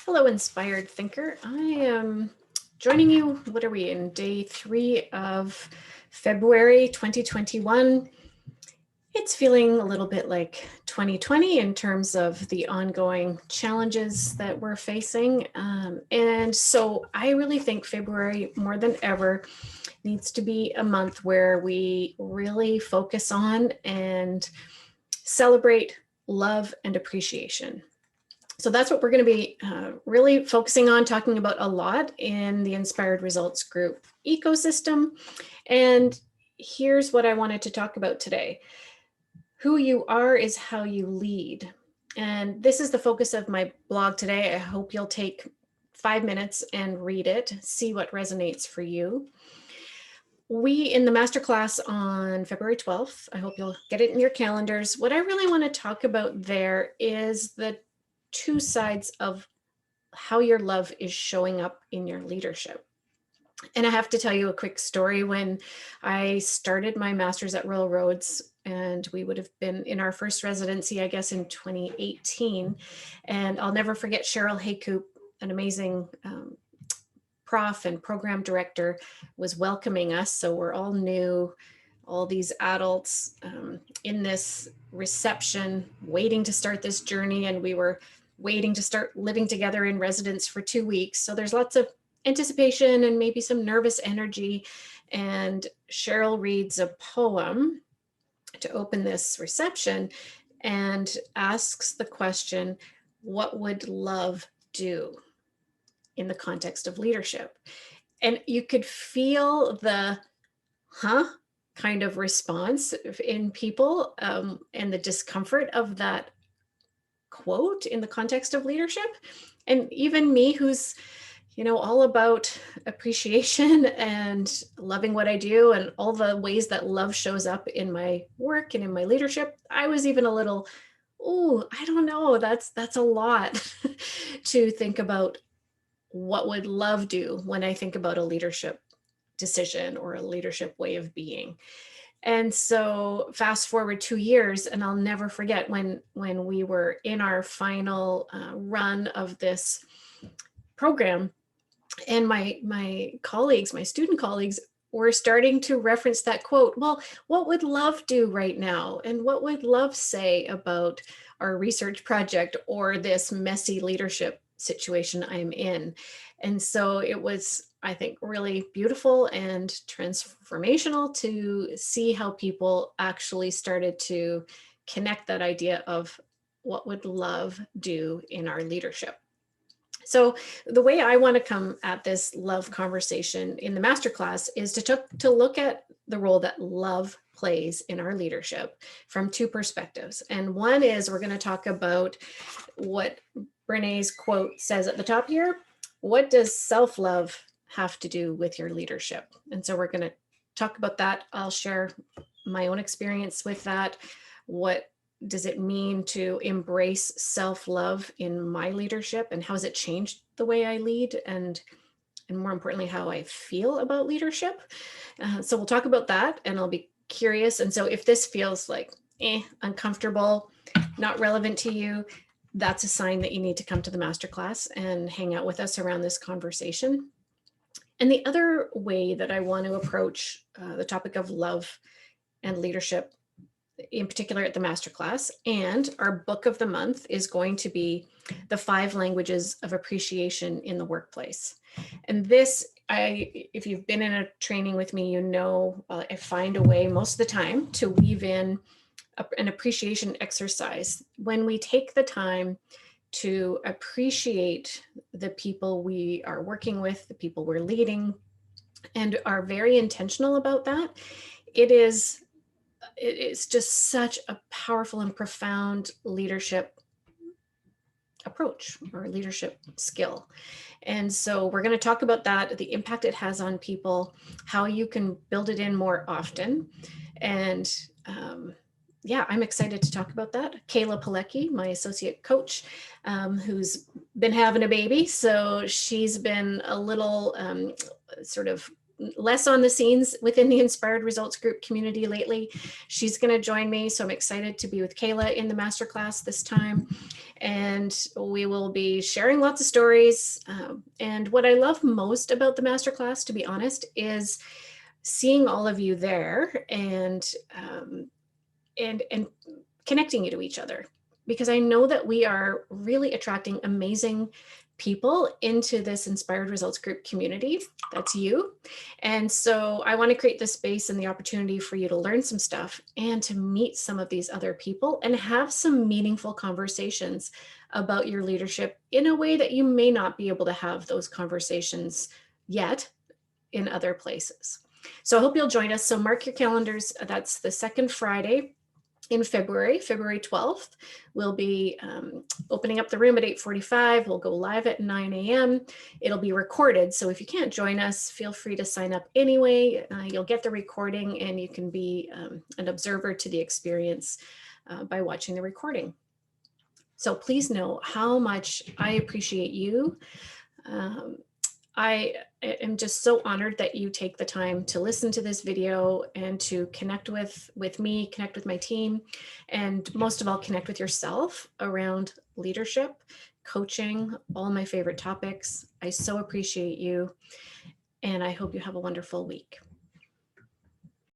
Hello, inspired thinker. I am joining you. What are we in? Day 3 of February 2021. It's feeling a little bit like 2020 in terms of the ongoing challenges that we're facing. And so I really think February, more than ever, needs to be a month where we really focus on and celebrate love and appreciation. So that's what we're going to be really focusing on, talking about a lot in the Inspired Results Group ecosystem. And here's what I wanted to talk about today. Who you are is how you lead. And this is the focus of my blog today. I hope you'll take 5 minutes and read it, see what resonates for you. We, in the masterclass on February 12th, I hope you'll get it in your calendars. What I really want to talk about there is the two sides of how your love is showing up in your leadership. And I have to tell you a quick story. When I started my master's at Royal Roads, and we would have been in our first residency, I guess, in 2018. And I'll never forget Cheryl Haycoop, an amazing prof and program director, was welcoming us. So we're all new, all these adults in this reception, waiting to start this journey. And we were waiting to start living together in residence for 2 weeks. So there's lots of anticipation and maybe some nervous energy. And Cheryl reads a poem to open this reception and asks the question, what would love do in the context of leadership? And you could feel the kind of response in people, and the discomfort of that quote in the context of leadership. And even me, who's all about appreciation and loving what I do and all the ways that love shows up in my work and in my leadership, I was even a little, I don't know, that's a lot to think about. What would love do when I think about a leadership decision or a leadership way of being? And so fast forward 2 years, and I'll never forget when we were in our final run of this program, and my colleagues, my student colleagues, were starting to reference that quote. Well, what would love do right now? And what would love say about our research project or this messy leadership situation I'm in? And so it was, I think, really beautiful and transformational to see how people actually started to connect that idea of what would love do in our leadership. So the way I want to come at this love conversation in the masterclass is to look at the role that love plays in our leadership from two perspectives. And one is we're going to talk about what Brené's quote says at the top here. What does self-love have to do with your leadership? And so we're going to talk about that. I'll share my own experience with that. What does it mean to embrace self-love in my leadership, and how has it changed the way I lead, and more importantly, how I feel about leadership? So we'll talk about that, and I'll be curious. And so if this feels like uncomfortable, not relevant to you, that's a sign that you need to come to the masterclass and hang out with us around this conversation. And the other way that I want to approach the topic of love and leadership, in particular at the masterclass, and our book of the month is going to be The 5 Languages of Appreciation in the Workplace. And this, if you've been in a training with me, I find a way most of the time to weave in an appreciation exercise. When we take the time to appreciate the people we are working with, the people we're leading, and are very intentional about that, it's just such a powerful and profound leadership approach or leadership skill. And so we're going to talk about that, the impact it has on people, how you can build it in more often. And I'm excited to talk about that. Kayla Pilecki, my associate coach, who's been having a baby. So she's been a little sort of less on the scenes within the Inspired Results Group community lately. She's going to join me, so I'm excited to be with Kayla in the masterclass this time. And we will be sharing lots of stories. And what I love most about the masterclass, to be honest, is seeing all of you there and connecting you to each other, because I know that we are really attracting amazing people into this Inspired Results Group community. That's you. And so I want to create this space and the opportunity for you to learn some stuff and to meet some of these other people and have some meaningful conversations about your leadership in a way that you may not be able to have those conversations yet in other places. So I hope you'll join us. So mark your calendars. That's the second Friday in February 12th. We'll be opening up the room at 8:45. We'll go live at 9 a.m. It'll be recorded. So if you can't join us, feel free to sign up anyway. You'll get the recording and you can be an observer to the experience by watching the recording. So please know how much I appreciate you. I am just so honored that you take the time to listen to this video and to connect with me, connect with my team, and most of all, connect with yourself around leadership, coaching, all my favorite topics. I so appreciate you, and I hope you have a wonderful week.